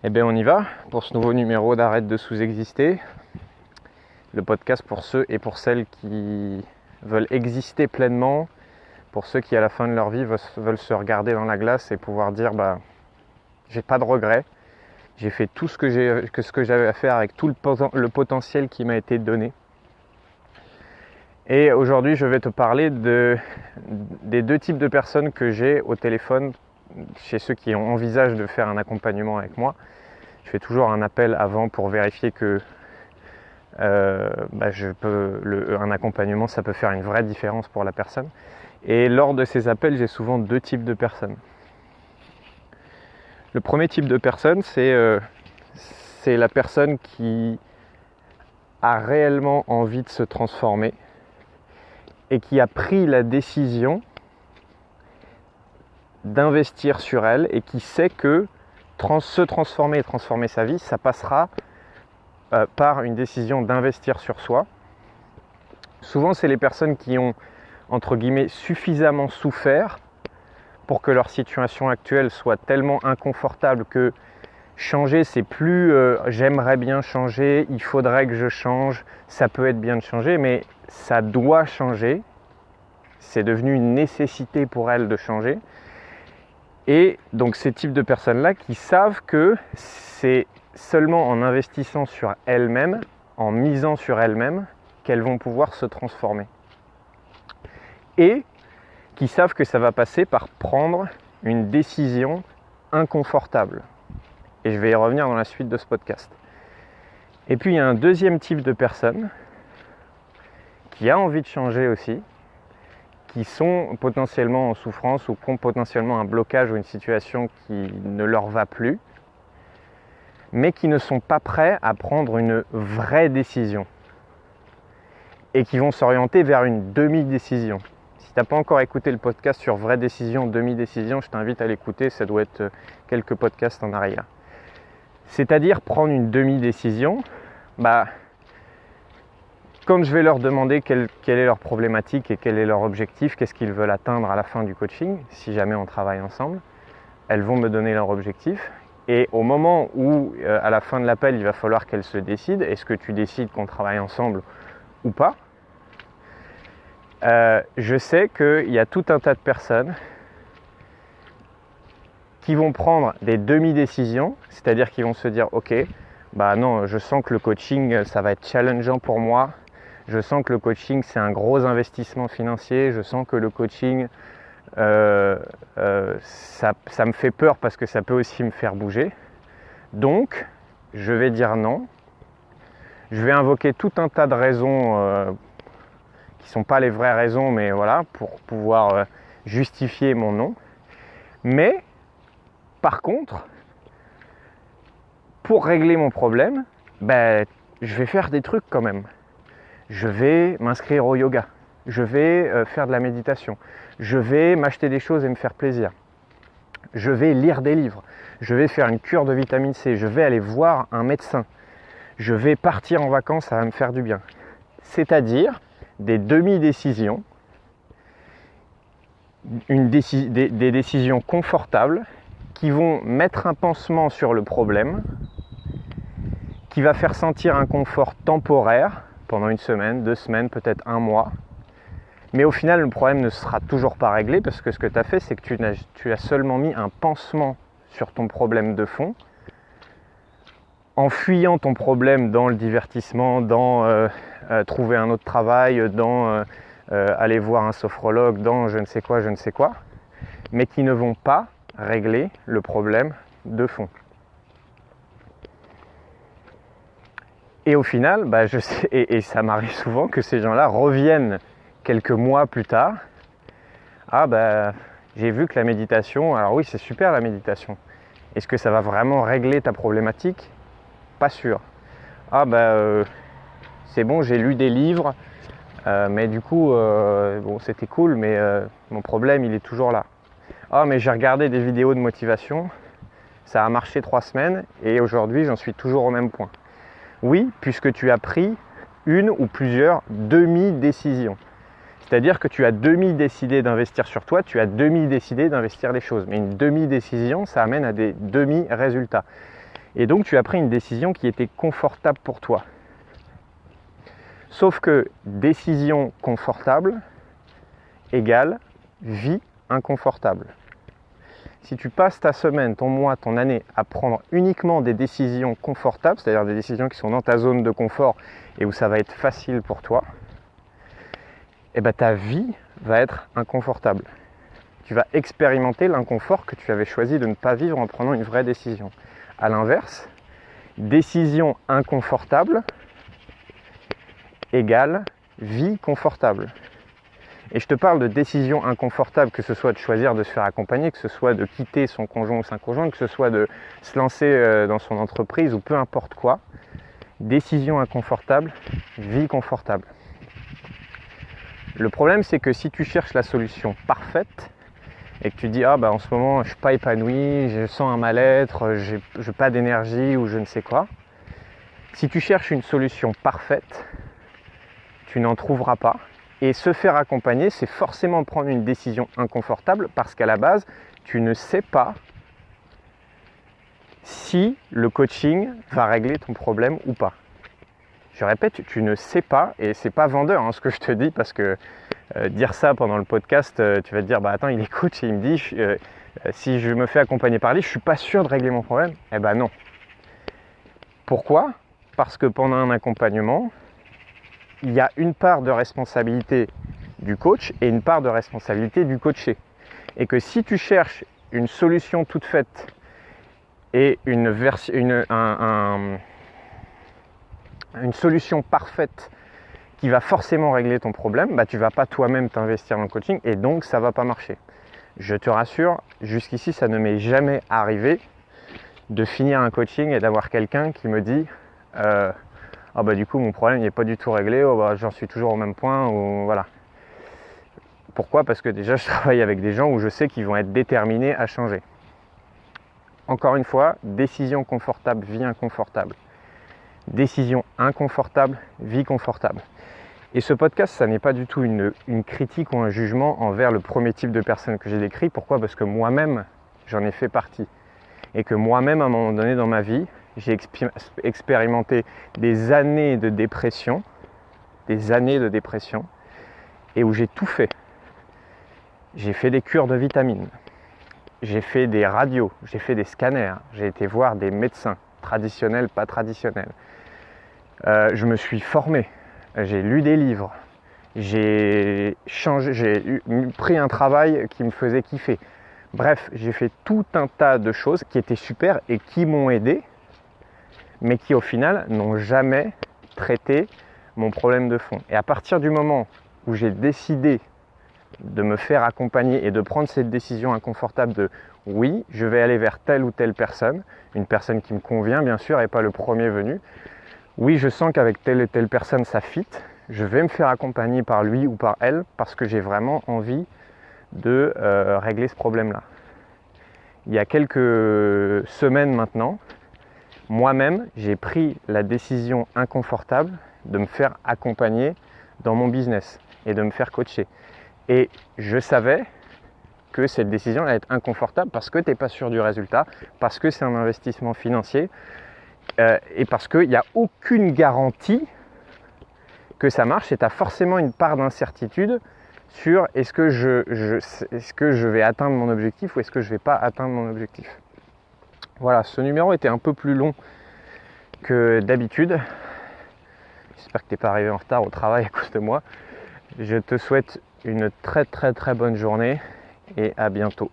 Eh bien on y va pour ce nouveau numéro d'Arrête de sous-exister. Le podcast pour ceux et pour celles qui veulent exister pleinement, pour ceux qui à la fin de leur vie veulent se regarder dans la glace et pouvoir dire j'ai pas de regrets, j'ai fait tout ce que j'avais à faire avec tout le potentiel qui m'a été donné. Et aujourd'hui je vais te parler des deux types de personnes que j'ai au téléphone chez ceux qui envisagent de faire un accompagnement avec moi. Je fais toujours un appel avant pour vérifier que un accompagnement, ça peut faire une vraie différence pour la personne. Et lors de ces appels, j'ai souvent deux types de personnes. Le premier type de personne, c'est la personne qui a réellement envie de se transformer et qui a pris la décision d'investir sur elle et qui sait que se transformer et transformer sa vie, ça passera par une décision d'investir sur soi. Souvent, c'est les personnes qui ont, entre guillemets, suffisamment souffert pour que leur situation actuelle soit tellement inconfortable que changer, c'est plus j'aimerais bien changer, il faudrait que je change, ça peut être bien de changer, mais ça doit changer. C'est devenu une nécessité pour elles de changer. Et donc ces types de personnes-là qui savent que c'est seulement en investissant sur elles-mêmes, en misant sur elles-mêmes, qu'elles vont pouvoir se transformer. Et qui savent que ça va passer par prendre une décision inconfortable. Et je vais y revenir dans la suite de ce podcast. Et puis il y a un deuxième type de personne qui a envie de changer aussi, qui sont potentiellement en souffrance ou qui ont potentiellement un blocage ou une situation qui ne leur va plus, mais qui ne sont pas prêts à prendre une vraie décision et qui vont s'orienter vers une demi-décision. Si tu n'as pas encore écouté le podcast sur vraie décision, demi-décision, je t'invite à l'écouter, ça doit être quelques podcasts en arrière. C'est-à-dire prendre une demi-décision, quand je vais leur demander quelle est leur problématique et quel est leur objectif, qu'est-ce qu'ils veulent atteindre à la fin du coaching, si jamais on travaille ensemble, elles vont me donner leur objectif. Et au moment où, à la fin de l'appel, il va falloir qu'elles se décident, est-ce que tu décides qu'on travaille ensemble ou pas, je sais qu'il y a tout un tas de personnes qui vont prendre des demi-décisions, c'est-à-dire qu'ils vont se dire « Ok, non, je sens que le coaching, ça va être challengeant pour moi. Je sens que le coaching, c'est un gros investissement financier. Je sens que le coaching, ça me fait peur parce que ça peut aussi me faire bouger. Donc, je vais dire non. Je vais invoquer tout un tas de raisons qui ne sont pas les vraies raisons, mais voilà, pour pouvoir justifier mon non. Mais, par contre, pour régler mon problème, je vais faire des trucs quand même. Je vais m'inscrire au yoga, je vais faire de la méditation, je vais m'acheter des choses et me faire plaisir, je vais lire des livres, je vais faire une cure de vitamine C, je vais aller voir un médecin, je vais partir en vacances, ça va me faire du bien. C'est-à-dire des demi-décisions, des décisions confortables qui vont mettre un pansement sur le problème, qui va faire sentir un confort temporaire pendant une semaine, 2 semaines, peut-être 1 mois. Mais au final, le problème ne sera toujours pas réglé parce que ce que tu as fait, c'est que tu as seulement mis un pansement sur ton problème de fond en fuyant ton problème dans le divertissement, dans trouver un autre travail, dans aller voir un sophrologue, dans je ne sais quoi, mais qui ne vont pas régler le problème de fond. Et au final, je sais, et ça m'arrive souvent que ces gens-là reviennent quelques mois plus tard. J'ai vu que la méditation, alors oui, c'est super la méditation. Est-ce que ça va vraiment régler ta problématique ? Pas sûr. C'est bon, j'ai lu des livres, mais du coup, c'était cool, mais mon problème, il est toujours là. Mais j'ai regardé des vidéos de motivation, ça a marché 3 semaines, et aujourd'hui, j'en suis toujours au même point. Oui, puisque tu as pris une ou plusieurs demi-décisions. C'est-à-dire que tu as demi-décidé d'investir sur toi, tu as demi-décidé d'investir les choses. Mais une demi-décision, ça amène à des demi-résultats. Et donc tu as pris une décision qui était confortable pour toi. Sauf que décision confortable égale vie inconfortable. Si tu passes ta semaine, ton mois, ton année à prendre uniquement des décisions confortables, c'est-à-dire des décisions qui sont dans ta zone de confort et où ça va être facile pour toi, eh ben ta vie va être inconfortable. Tu vas expérimenter l'inconfort que tu avais choisi de ne pas vivre en prenant une vraie décision. A l'inverse, décision inconfortable égale vie confortable. Et je te parle de décision inconfortable, que ce soit de choisir de se faire accompagner, que ce soit de quitter son conjoint ou sa conjointe, que ce soit de se lancer dans son entreprise ou peu importe quoi. Décision inconfortable, vie confortable. Le problème, c'est que si tu cherches la solution parfaite et que tu dis en ce moment je suis pas épanoui, je sens un mal-être, j'ai pas d'énergie ou je ne sais quoi. Si tu cherches une solution parfaite, tu n'en trouveras pas. Et se faire accompagner, c'est forcément prendre une décision inconfortable parce qu'à la base, tu ne sais pas si le coaching va régler ton problème ou pas. Je répète, tu ne sais pas, et c'est pas vendeur ce que je te dis, parce que dire ça pendant le podcast, tu vas te dire attends, il est coach et il me dit si je me fais accompagner par lui, je suis pas sûr de régler mon problème. Eh ben non. Pourquoi ? Parce que pendant un accompagnement, il y a une part de responsabilité du coach et une part de responsabilité du coaché. Et que si tu cherches une solution toute faite et une solution parfaite qui va forcément régler ton problème, tu ne vas pas toi-même t'investir dans le coaching et donc ça ne va pas marcher. Je te rassure, jusqu'ici ça ne m'est jamais arrivé de finir un coaching et d'avoir quelqu'un qui me dit du coup mon problème n'est pas du tout réglé, j'en suis toujours au même point, ou voilà. Pourquoi ? Parce que déjà je travaille avec des gens où je sais qu'ils vont être déterminés à changer. Encore une fois, décision confortable, vie inconfortable. Décision inconfortable, vie confortable. Et ce podcast, ça n'est pas du tout une critique ou un jugement envers le premier type de personne que j'ai décrit. Pourquoi ? Parce que moi-même, j'en ai fait partie. Et que moi-même, à un moment donné dans ma vie, j'ai expérimenté des années de dépression, et où j'ai tout fait. J'ai fait des cures de vitamines, j'ai fait des radios, j'ai fait des scanners, j'ai été voir des médecins, traditionnels, pas traditionnels. Je me suis formé, j'ai lu des livres, j'ai pris un travail qui me faisait kiffer. Bref, j'ai fait tout un tas de choses qui étaient super et qui m'ont aidé, mais qui au final n'ont jamais traité mon problème de fond. Et à partir du moment où j'ai décidé de me faire accompagner et de prendre cette décision inconfortable de oui, je vais aller vers telle ou telle personne, une personne qui me convient bien sûr et pas le premier venu. Oui, je sens qu'avec telle et telle personne ça fit, je vais me faire accompagner par lui ou par elle parce que j'ai vraiment envie de régler ce problème-là. Il y a quelques semaines maintenant, moi-même, j'ai pris la décision inconfortable de me faire accompagner dans mon business et de me faire coacher. Et je savais que cette décision allait être inconfortable parce que tu n'es pas sûr du résultat, parce que c'est un investissement financier et parce qu'il n'y a aucune garantie que ça marche et tu as forcément une part d'incertitude sur est-ce que je vais atteindre mon objectif ou est-ce que je ne vais pas atteindre mon objectif. Voilà, ce numéro était un peu plus long que d'habitude. J'espère que tu n'es pas arrivé en retard au travail à cause de moi. Je te souhaite une très très très bonne journée et à bientôt.